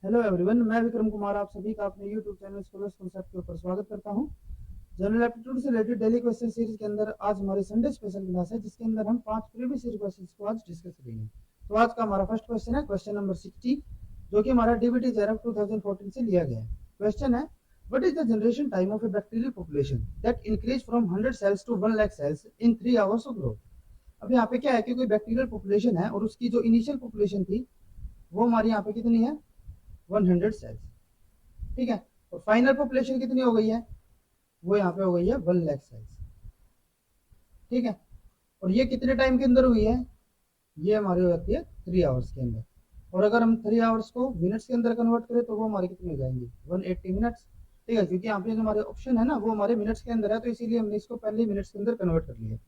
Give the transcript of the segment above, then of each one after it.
Hello everyone, मैं विक्रम कुमार आप सभी का अपने यूट्यूब चैनल स्कॉलर्स कॉन्सेप्ट के ऊपर स्वागत करता हूं। जनरल एप्टीट्यूड से रिलेटेड डेली क्वेश्चन सीरीज के अंदर आज हमारी संडे स्पेशल क्लास है, जिसके अंदर हम 5 प्रीवियस ईयर क्वेश्चंस को आज डिस्कस करेंगे। तो आज का हमारा फर्स्ट क्वेश्चन है क्वेश्चन नंबर 60, जो कि हमारा डीबीटी जेआरएफ 2014 से लिया गया है। क्वेश्चन है, what is the generation time of a bacterial population that increase from 100 cells to 1 lakh cells in 3 hours of growth. अब यहाँ पे क्या है कि कोई बैक्टीरियल पॉपुलेशन है और उसकी जो इनिशियल पॉपुलेशन थी वो हमारी यहाँ पे कितनी है, 100 सेल्स। ठीक है, और फाइनल पॉपुलेशन कितनी हो गई है, वो यहाँ पे हो गई है 1 लाख सेल्स। ठीक है, और ये कितने टाइम के अंदर हुई है, ये हमारी हो जाती है 3 आवर्स के अंदर। और अगर हम 3 आवर्स को मिनट्स के अंदर कन्वर्ट करें तो वो हमारे कितने हो जाएंगे, 180 मिनट्स। ठीक है, क्योंकि यहाँ पे जो हमारे ऑप्शन है ना वो हमारे मिनट्स के अंदर है, तो इसीलिए हमने इसको पहले मिनट्स के अंदर कन्वर्ट कर लिया।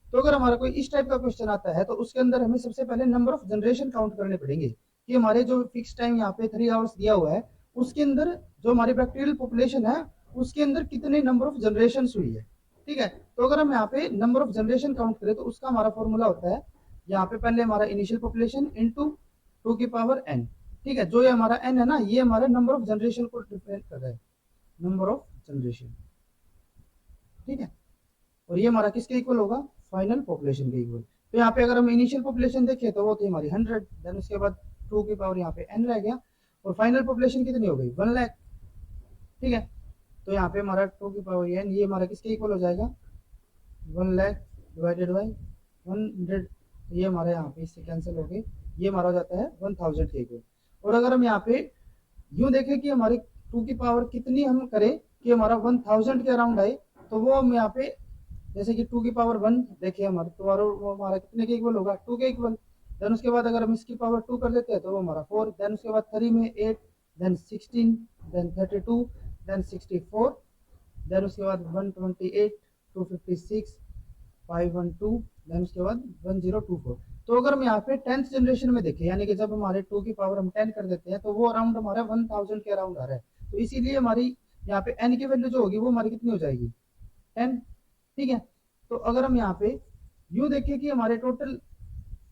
तो अगर हमारा कोई इस टाइप का क्वेश्चन आता है तो उसके अंदर हमें सबसे पहले नंबर ऑफ जनरेशन काउंट करने पड़ेंगे कि हमारे जो फिक्स टाइम यहाँ पे 3 आवर्स दिया हुआ है उसके अंदर जो हमारी बैक्टीरियल पॉपुलेशन है उसके अंदर कितने नंबर ऑफ जनरेशन हुई है। ठीक है, तो अगर हम यहाँ पे नंबर ऑफ जनरेशन काउंट करें तो उसका हमारा फॉर्मूला होता है, यहाँ पे पहले हमारा इनिशियल पॉपुलेशन इनटू 2 की पावर n। ठीक है, जो ये हमारा n है ना, ये हमारे नंबर ऑफ जनरेशन को रिप्रेजेंट कर रहा है, नंबर ऑफ जनरेशन। ठीक है, और ये हमारा किसके इक्वल होगा, फाइनल पॉपुलेशन के इक्वल। तो यहाँ पे अगर हम इनिशियल पॉपुलेशन देखें तो वो थी हमारी 100, देन उसके बाद 2 की पावर यहाँ पे n रह गया, और फाइनल पॉपुलेशन कितनी हो गई, 1 लाख। ठीक है, तो यहाँ पे हमारा 2 की पावर n ये हमारा किसके इक्वल हो जाएगा, 1 लाख डिवाइडेड बाई 100। ये हमारे यहाँ पे इससे कैंसिल हो गई, ये हमारा हो जाता है 1000 के इक्वल। और अगर हम यहाँ पे यूं देखें कि हमारी 2 की पावर कितनी हम करें कि हमारा 1000 के अराउंड आए, तो वो हम यहाँ पे जैसे कि 2 की पावर 1 देखिए हमारे, तो वो हमारा कितने के इक्वल होगा, 2 के इक्वल। देन उसके बाद अगर हम इसकी पावर 2 कर देते हैं तो वो हमारा 4, देन उसके बाद 3 में 8, देन 16, देन 32, देन 64, देन उसके बाद 128, 256, 512, देन उसके बाद 1024। तो अगर हम यहाँ पे 10th जनरेशन में देखें, यानी कि जब हमारे 2 की पावर हम 10 कर देते हैं तो वो अराउंड हमारा 1000 के अराउंड आ रहा है। तो इसीलिए हमारी यहाँ पे n की वैल्यू जो होगी वो हमारी कितनी हो जाएगी, 10। ठीक है, तो अगर हम यहाँ पे यूं देखें कि हमारे टोटल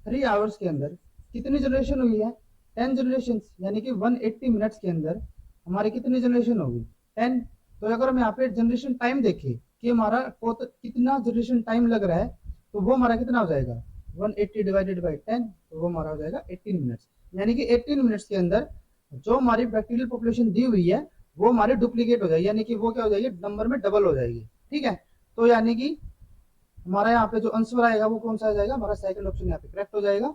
3 आवर्स के अंदर कितनी जनरेशन हुई है, 10 जनरेशन, यानी कि 180 मिनट्स के अंदर हमारी कितनी जनरेशन होगी, 10। तो अगर हम यहाँ पे जनरेशन टाइम देखें कि हमारा कितना जनरेशन टाइम लग रहा है, तो वो हमारा कितना हो जाएगा, 180 डिवाइडेड बाई 10, तो वो हमारा हो जाएगा 18 मिनट्स। यानी कि 18 मिनट्स के अंदर जो हमारी बैक्टीरियल पॉपुलेशन दी हुई है वो हमारी डुप्लीकेट हो जाएगी, यानी कि वो क्या हो जाएगी, नंबर में डबल हो जाएगी। ठीक है, तो यानी कि हमारा यहाँ पे जो आंसर आएगा वो कौन सा आ जाएगा, हमारा सेकंड ऑप्शन यहाँ पे करेक्ट हो जाएगा।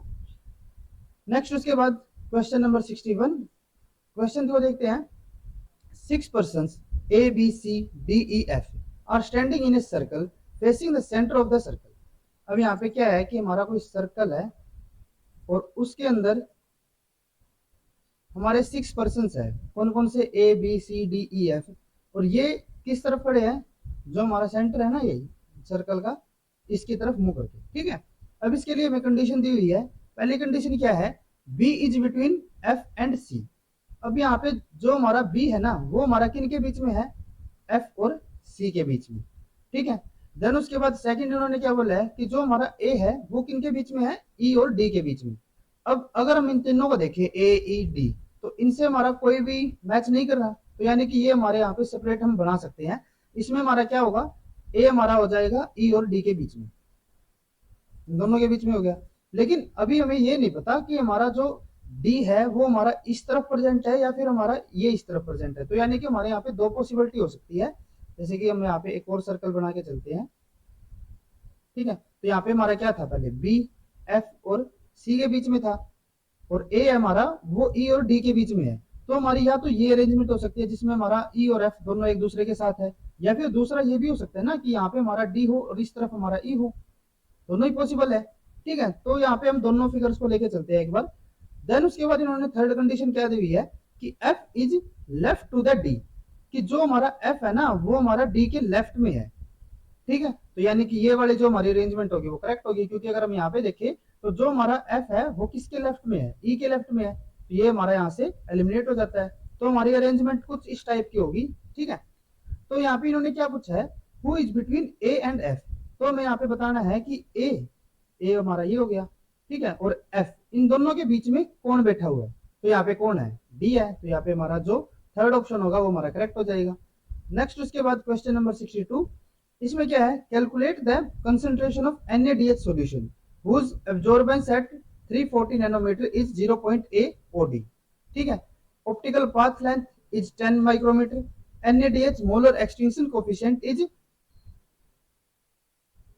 नेक्स्ट उसके बाद क्वेश्चन नंबर 61, क्वेश्चन को देखते हैं। 6 persons A B C D E F are standing in a circle facing the center of the circle। अब यहाँ पे क्या है कि हमारा कोई सर्कल है और उसके अंदर हमारे 6 पर्सन्स है, कौन कौन से, A B C D E F, और ये किस तरफ खड़े हैं, जो हमारा सेंटर है ना ये सर्कल का, इसकी तरफ मुंह करके। ठीक है, अब इसके लिए हमें कंडीशन दी हुई है। पहली कंडीशन क्या है, B is between F and C। अब यहाँ पे जो हमारा B है ना वो हमारा किन के बीच में है, F और C के बीच में। ठीक है, देन उसके बाद सेकंड उन्होंने क्या बोला है कि जो हमारा A है वो किन के बीच में है, E और D के बीच में। अब अगर हम इन तीनों को देखें A E D, तो इनसे हमारा कोई भी मैच नहीं कर रहा, तो यानी कि ये हमारे यहाँ पे सेपरेट हम बना सकते हैं। इसमें हमारा क्या होगा, A हमारा हो जाएगा E और D के बीच में, दोनों के बीच में हो गया। लेकिन अभी हमें ये नहीं पता कि हमारा जो D है वो हमारा इस तरफ प्रेजेंट है या फिर हमारा ये इस तरफ प्रेजेंट है। तो यानी कि हमारे यहाँ पे दो पॉसिबिलिटी हो सकती है। जैसे कि हम यहाँ पे एक और सर्कल बना के चलते हैं। ठीक है, तो यहाँ पे हमारा क्या था, पहले B F और C के बीच में था, और A हमारा वो E और D के बीच में है। तो हमारी या तो ये अरेंजमेंट हो सकती है जिसमें हमारा E और F दोनों एक दूसरे के साथ है, या फिर दूसरा ये भी हो सकता है ना कि यहाँ पे हमारा D हो और इस तरफ हमारा E हो, दोनों ही पॉसिबल है। ठीक है, तो यहाँ पे हम दोनों फिगर्स को लेके चलते हैं एक बार। देन उसके बाद इन्होंने थर्ड कंडीशन क्या दी हुई है कि F is left to the D, कि जो हमारा F है ना वो हमारा D के लेफ्ट में है। ठीक है, तो यानी कि ये वाली जो हमारी अरेंजमेंट होगी वो करेक्ट होगी, क्योंकि अगर हम यहाँ पे देखें तो जो हमारा F है वो किसके लेफ्ट में है, E के लेफ्ट में है, तो ये हमारा यहाँ से एलिमिनेट हो जाता है। तो हमारी अरेंजमेंट कुछ इस टाइप की होगी। ठीक है, तो यहाँ पे इन्होंने क्या पूछा है, who is between A and F। तो हमें यहाँ पे बताना है कि A हमारा ये हो गया, ठीक है, और F इन दोनों के बीच में कौन बैठा हुआ है। तो यहाँ पे कौन है, डी है। तो यहाँ पे हमारा जो थर्ड ऑप्शन होगा वो हमारा करेक्ट हो जाएगा। नेक्स्ट उसके बाद क्वेश्चन नंबर 62, इसमें क्या है, calculate the concentration of NaDH solution whose absorbance at 340 nanometer is 0.8 ठीक है। Optical path length is 10 micrometer, NaDH molar extinction coefficient is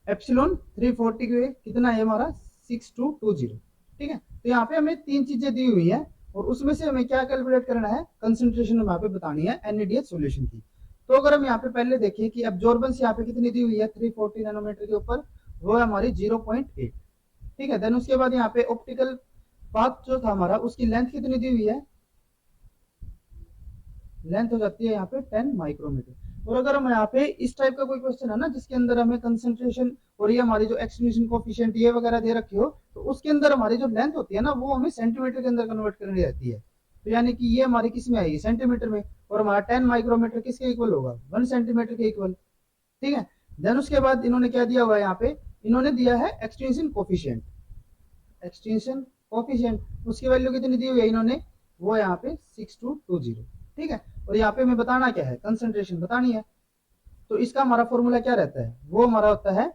epsilon 340 के कितना है हमारा 6220 ठीक है। तो यहाँ पे हमें तीन चीजें दी हुई है और उसमें से हमें क्या कैलकुलेट करना है, कंसंट्रेशन यहाँ पे बतानी है NaDH सॉल्यूशन की। तो अगर हम यहाँ पे पहले देखें कि एब्जॉर्बेंस यहाँ पे कितनी दी हुई है 340 नैनोमीटर के ऊपर, वो है हमारी 0.8 ठीक है। देन उसके बाद यहाँ पे ऑप्टिकल पाथ जो था हमारा उसकी लेंथ कितनी दी हुई है, लेंथ हो जाती है यहाँ पे 10 माइक्रोमीटर। और अगर हम यहाँ पे इस टाइप का कोई क्वेश्चन है ना जिसके अंदर हमें कंसंट्रेशन और ये हमारी जो एक्सटिंक्शन कोफिशिएंट ये वगैरह दे रखी हो, तो उसके अंदर हमारी जो लेंथ होती है ना वो हमें सेंटीमीटर के अंदर कन्वर्ट करनी रहती है। तो यानी कि ये हमारी किस में आएगी, सेंटीमीटर में, और हमारा 10 माइक्रोमीटर किसके इक्वल होगा, 1 सेंटीमीटर के इक्वल ठीक है। देन उसके बाद इन्होंने क्या दिया हुआ है यहाँ पे, इन्होंने दिया है एक्सटिंक्शन कोफिशिएंट, एक्सटिंक्शन कोफिशिएंट उसकी वैल्यू कितनी दी हुई है इन्होंने, वो यहाँ पे 6220 ठीक है। और यहाँ पे हमें बताना क्या है, कंसंट्रेशन बतानी है। तो इसका हमारा फॉर्मूला क्या रहता है, वो हमारा होता है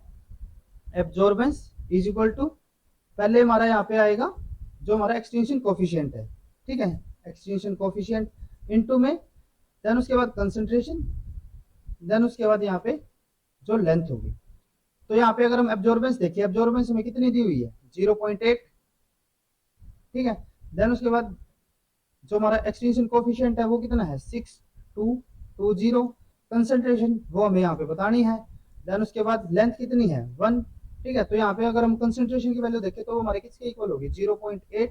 एब्जॉर्बेंस इज इक्वल टू, पहले हमारा यहाँ पे आएगा जो हमारा एक्सटिंक्शन कोफिशिएंट है ठीक है, एक्सटिंक्शन कोफिशिएंट इनटू में, देन उसके बाद कंसंट्रेशन, देन उसके बाद यहाँ पे जो लेंथ होगी। तो यहाँ पे अगर हम एब्जॉर्बेंस देखिए, एब्जॉर्बेंस में कितनी दी हुई है 0.8 ठीक है। देन उसके बाद जो हमारा एक्सटिंक्शन कोफिशिएंट है वो कितना है 6220, कंसंट्रेशन वो हमें यहाँ पे बतानी है। देन उसके बाद लेंथ कितनी है 1 ठीक है। तो यहाँ पे अगर हम कंसंट्रेशन की वैल्यू देखें तो वो हमारे किसके इक्वल होगी 0.8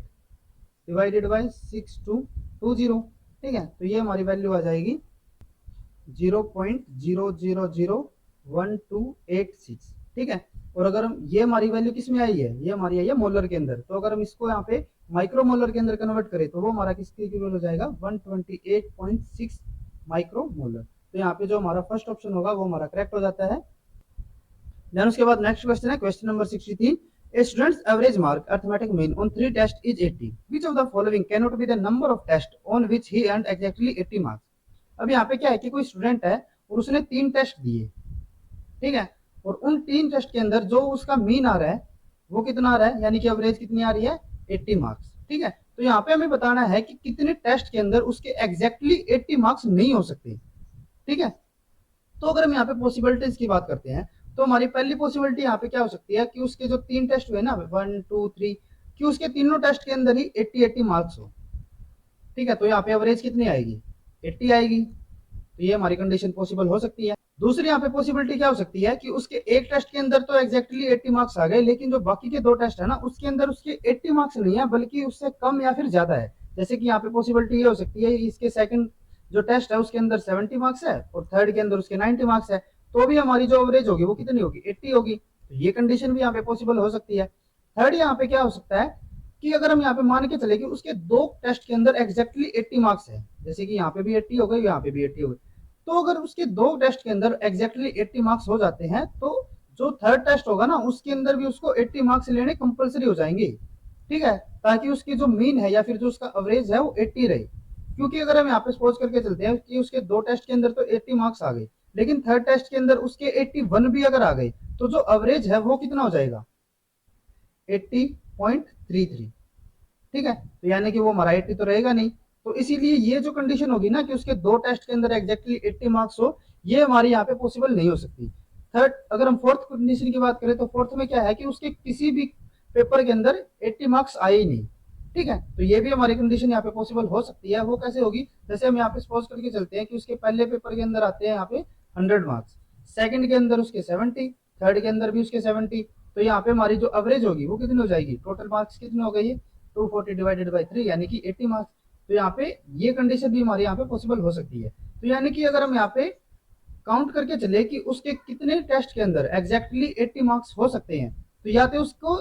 डिवाइडेड बाय 6220 ठीक है। तो ये हमारी वैल्यू आ जाएगी 0.000128 ठीक है। और अगर हम ये हमारी वैल्यू किस में आई है, ये हमारी आई है मोलर के अंदर, तो अगर हम इसको यहाँ पे माइक्रोमोलर के अंदर कन्वर्ट करें तो वो हमारा किसके इक्वल हो जाएगा 128.6 माइक्रोमोलर। तो यहाँ पे जो हमारा फर्स्ट ऑप्शन होगा वो हमारा करेक्ट हो जाता है। देन उसके बाद नेक्स्ट क्वेश्चन है question number 63, a student's average mark arithmetic mean on 3 tests is 80, which of the following cannot be the number of tests on which he earned exactly 80 marks। अब यहाँ पे क्या है कि कोई स्टूडेंट है और उसने 3 टेस्ट दिए ठीक है, और उन 3 टेस्ट के अंदर जो उसका मीन आ रहा है वो कितना आ रहा है, यानी कि एवरेज कितनी आ रही है 80 मार्क्स ठीक है। तो यहाँ पे हमें बताना है कि कितने टेस्ट के अंदर उसके एग्जैक्टली 80 मार्क्स नहीं हो सकते ठीक है। तो अगर हम यहाँ पे पॉसिबिलिटीज की बात करते हैं तो हमारी पहली पॉसिबिलिटी यहाँ पे क्या हो सकती है कि उसके जो 3 टेस्ट हुए ना 1 2 3, कि उसके तीनों टेस्ट के अंदर ही 80 मार्क्स हो ठीक है। तो यहाँ पे एवरेज कितनी आएगी 80 आएगी, तो ये हमारी कंडीशन पॉसिबल हो सकती है। दूसरी यहाँ पे पॉसिबिलिटी क्या हो सकती है कि उसके एक टेस्ट के अंदर तो एग्जैक्टली 80 मार्क्स आ गए, लेकिन जो बाकी के 2 टेस्ट है ना उसके अंदर उसके 80 मार्क्स नहीं है बल्कि उससे कम या फिर ज्यादा है। जैसे कि यहाँ पे पॉसिबिलिटी ये हो सकती है इसके सेकंड जो टेस्ट है उसके अंदर 70 मार्क्स है और थर्ड के अंदर उसके 90 मार्क्स है, तो भी हमारी जो एवरेज होगी वो कितनी होगी 80 होगी। तो ये कंडीशन भी यहाँ पे पॉसिबल हो सकती है। थर्ड यहाँ पे क्या हो सकता है कि अगर हम यहाँ पे मान के चले कि उसके 2 टेस्ट के अंदर एग्जैक्टली 80 मार्क्स है, जैसे कि यहाँ पे भी 80 हो गए, यहाँ पे भी 80 हो गए, तो अगर उसके 2 टेस्ट के अंदर एग्जैक्टली 80 मार्क्स हो जाते हैं तो जो थर्ड टेस्ट होगा ना उसके अंदर भी उसको 80 मार्क्स लेने कंपलसरी हो जाएंगे ठीक है, ताकि उसकी जो मीन है या फिर जो उसका एवरेज है वो 80 रहे। क्योंकि अगर हम यहाँ पे सपोज करके चलते हैं कि उसके 2 टेस्ट के अंदर तो 80 मार्क्स आ गए, लेकिन थर्ड टेस्ट के अंदर उसके 81 भी अगर आ गए तो जो एवरेज है वो कितना हो जाएगा 80.33 ठीक है। तो यानी कि वो हमारा 80 तो रहेगा नहीं। तो इसीलिए ये जो कंडीशन होगी ना कि उसके 2 टेस्ट के अंदर एग्जैक्टली 80 मार्क्स हो, ये हमारी यहाँ पे पॉसिबल नहीं हो सकती। थर्ड अगर हम फोर्थ कंडीशन की बात करें तो फोर्थ में क्या है कि उसके किसी भी पेपर के अंदर 80 मार्क्स आए ही नहीं ठीक है। तो ये भी हमारी कंडीशन यहाँ पे पॉसिबल हो सकती है। वो कैसे होगी, जैसे हम यहाँ पे सपोज करके चलते हैं कि उसके पहले पेपर के अंदर आते हैं यहाँ पे 100 मार्क्स, सेकंड के अंदर उसके 70, थर्ड के अंदर भी उसके 70, तो यहाँ पे हमारी जो एवरेज होगी वो कितनी हो जाएगी, टोटल मार्क्स कितने हो गए 240 डिवाइडेड बाई 3 यानी कि 80 मार्क्स। तो यहाँ पे ये कंडीशन भी हमारे यहाँ पे पॉसिबल हो सकती है। तो यानी कि अगर हम यहाँ पे काउंट करके चले कि उसके कितने टेस्ट के अंदर एग्जैक्टली 80 मार्क्स हो सकते हैं, तो या तो उसको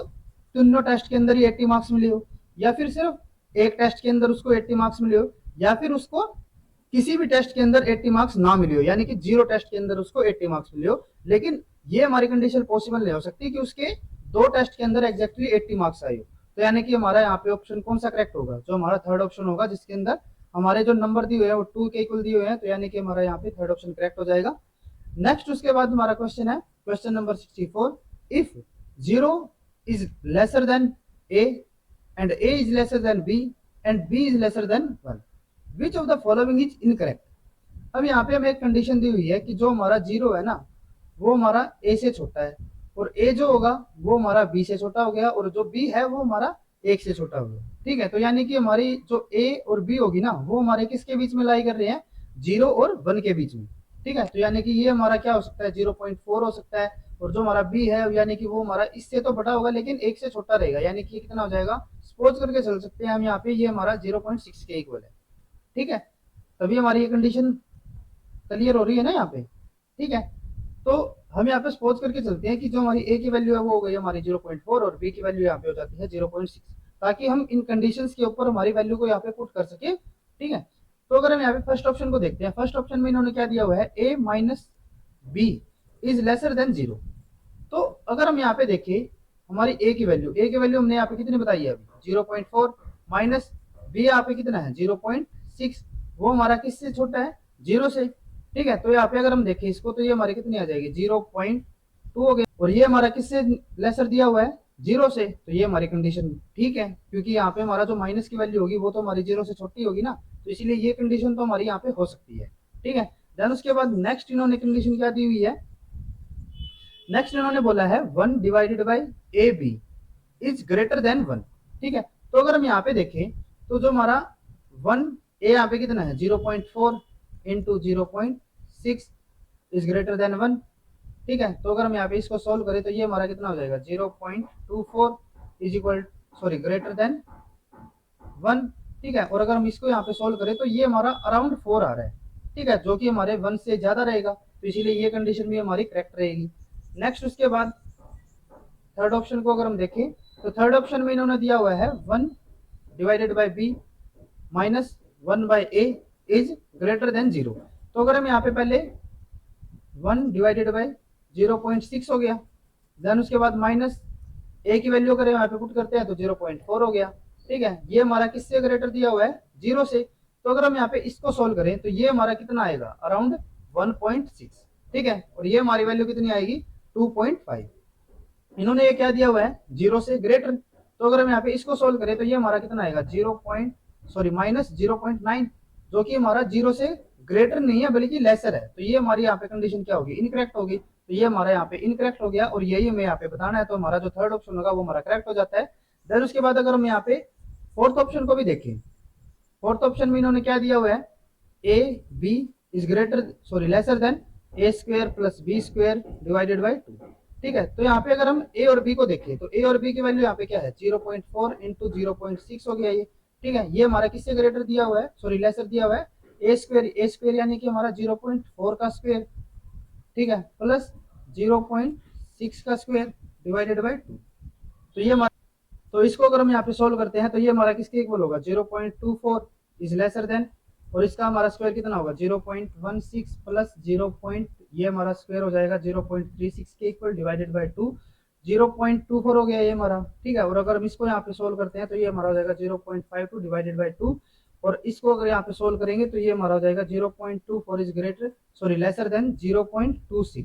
तीनों टेस्ट के अंदर ही 80 मार्क्स मिले हो, या फिर सिर्फ एक टेस्ट के अंदर उसको 80 मार्क्स मिले हो, या फिर उसको किसी भी टेस्ट के अंदर 80 मार्क्स ना मिले हो, यानी कि 0 टेस्ट के अंदर उसको 80 मार्क्स मिले हो। लेकिन ये हमारी कंडीशन पॉसिबल नहीं हो सकती कि उसके 2 टेस्ट के अंदर एग्जैक्टली 80 मार्क्स आए हो। तो यानी कि हमारा यहाँ पे ऑप्शन कौन सा करेक्ट होगा, जो हमारा थर्ड ऑप्शन होगा, जिसके अंदर हमारे जो नंबर दिए हुए हैं वो 2 के इक्वल दिए हुए हैं, तो यानी कि हमारा यहाँ पे थर्ड ऑप्शन करेक्ट हो जाएगा। नेक्स्ट उसके बाद हमारा क्वेश्चन है question number 64, if 0 is lesser then a and a is lesser than b and b is lesser than 1, which of the following is incorrect। अब यहाँ पे हमें एक कंडीशन दी हुई है कि जो हमारा 0 है ना वो हमारा a से छोटा है, और a जो होगा वो हमारा b से छोटा हो गया, और जो b है वो हमारा 1 से छोटा हो गया। ठीक है, तो यानी कि हमारी जो a और b होगी ना वो हमारे किसके बीच में लाई कर रहे हैं, 0 और 1 के बीच में। ठीक है, तो यानी कि ये हमारा क्या हो सकता है, 0.4 हो सकता है, और जो हमारा b है यानी कि वो हमारा इससे तो बड़ा होगा लेकिन 1 से छोटा रहेगा, यानी कि कितना हो जाएगा, सपोज करके चल सकते हैं हम यहाँ पे ये हमारा 0.6 के इक्वल है। ठीक है, तभी हमारी ये कंडीशन क्लियर हो रही है ना यहाँ पे। ठीक है, तो हम यहाँ पे सपोज करके चलते हैं कि जो हमारी a की वैल्यू है वो हो गई हमारी 0.4 और b की वैल्यू यहाँ पे हो जाती है 0.6, ताकि हम इन कंडीशंस के ऊपर हमारी वैल्यू को यहाँ पे पुट कर सके। ठीक है, तो अगर हम यहाँ पे फर्स्ट ऑप्शन को देखते हैं, फर्स्ट ऑप्शन में इन्होंने क्या दिया हुआ है, a minus b is lesser than 0। तो अगर हम यहाँ पे देखें हमारी a की वैल्यू हमने यहाँ पे कितनी बताई है अभी, 0.4 माइनस b यहाँ पे कितना है 0.6, वो हमारा किससे छोटा है, 0 से। ठीक है, तो यहाँ पे अगर हम देखें इसको तो ये हमारी कितनी आ जाएगी 0.2 हो गया, और ये हमारा किससे लेसर दिया हुआ है, 0 से, तो ये हमारी कंडीशन ठीक है, क्योंकि यहाँ पे हमारा जो माइनस की वैल्यू होगी वो तो हमारी 0 से छोटी होगी ना, तो इसीलिए ये कंडीशन तो हमारी यहाँ पे हो सकती है। ठीक है, देन उसके बाद नेक्स्ट इन्होंने कंडीशन क्या दी हुई है, नेक्स्ट इन्होंने बोला है 1 divided by a b is greater than 1। ठीक है, तो अगर हम यहाँ पे देखें तो जो हमारा 1 ए यहाँ पे कितना है 0.4 इंटू 0.6 इज ग्रेटर देन 1। ठीक है, तो अगर हम यहाँ पे इसको सोल्व करें तो ये हमारा कितना हो जाएगा 0.24 is equal sorry greater than 1। ठीक है, और अगर हम इसको यहाँ पे सोल्व करें तो ये हमारा अराउंड 4 आ रहा है। ठीक है, जो कि हमारे 1 से ज्यादा रहेगा, तो इसीलिए ये कंडीशन भी हमारी करेक्ट रहेगी। नेक्स्ट उसके बाद थर्ड ऑप्शन को अगर हम देखें तो थर्ड ऑप्शन में इन्होंने दिया हुआ है 1 divided by b minus 1 by a is greater than 0। तो अगर हम यहाँ पे पहले 1 डिवाइडेड बाई 0.6 हो गया, देन उसके बाद माइनस ए की वैल्यू अगर यहाँ पे पुट करते हैं तो 0.4 हो गया। ठीक है, ये हमारा किससे ग्रेटर दिया हुआ है, 0 से, तो अगर हम यहाँ पे इसको सोल्व करें तो ये हमारा कितना आएगा अराउंड 1.6। ठीक है, और ये हमारी वैल्यू कितनी आएगी 2.5। इन्होंने ये क्या दिया हुआ है 0 से ग्रेटर, तो अगर हम यहाँ पे इसको सोल्व करें तो ये हमारा कितना आएगा माइनस 0.9, जो कि हमारा 0 से ग्रेटर नहीं है बल्कि लेसर है, तो ये हमारी यहाँ पे कंडीशन क्या होगी, इनकरेक्ट होगी। तो ये हमारा यहाँ पे इनकरेक्ट हो गया, और यही हमें यहाँ पे बताना है, तो हमारा जो थर्ड ऑप्शन होगा वो हमारा करेक्ट हो जाता है। देन उसके बाद अगर हम यहाँ पे फोर्थ ऑप्शन को भी देखें, फोर्थ ऑप्शन में इन्होंने क्या दिया हुआ है, a b is lesser than a square plus b square divided by 2। ठीक है, तो यहाँ पे अगर हम ए और बी को देखें तो ए और बी की वैल्यू यहाँ पे क्या है 0.4 इंटू 0.6 हो गया ये। ठीक है, ये हमारा किससे ग्रेटर दिया हुआ है, लेसर दिया हुआ है ए स्क्वायर यानी कि हमारा 0.4 का स्क्वायर, ठीक है, प्लस 0.6 का स्क्वायर डिवाइडेड बाई 2। तो ये हमारा, तो इसको अगर हम यहाँ पे सोल्व करते हैं तो ये हमारा किसके इक्वल होगा 0.24 इज लेसर देन, और इसका हमारा स्क्वायर कितना होगा 0.16 प्लस 0. ये हमारा स्क्वायर हो जाएगा 0.36 के इक्वल डिवाइडेड बाई 2, 0.24 हो गया ये हमारा। ठीक है, और अगर हम इसको यहाँ पे सोल्व करते हैं तो ये हमारा हो जाएगा 0.52 डिवाइडेड बाई 2, और इसको अगर यहाँ पे सोल्व करेंगे तो ये हमारा हो जाएगा 0.24 इज लेसर देन 0.26।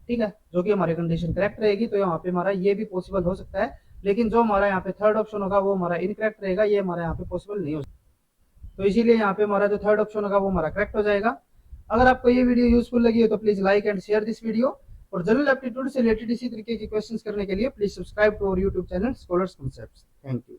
ठीक है, जो कि हमारी कंडीशन करेक्ट रहेगी, तो यहाँ पे हमारा ये भी पॉसिबल हो सकता है, लेकिन जो हमारा यहाँ पे थर्ड ऑप्शन होगा वो हमारा इनकरेक्ट रहेगा, ये हमारा यहाँ पे पॉसिबल नहीं हो सकता, तो इसीलिए यहाँ पे हमारा जो थर्ड ऑप्शन होगा वो हमारा करेक्ट हो जाएगा। अगर आपको ये वीडियो यूजफुल लगी हो तो please like and share this video, और जनरल एप्टीट्यूड से रिलेटेड इसी तरीके के क्वेश्चंस करने के लिए please subscribe to our YouTube channel scholars concepts. Thank you.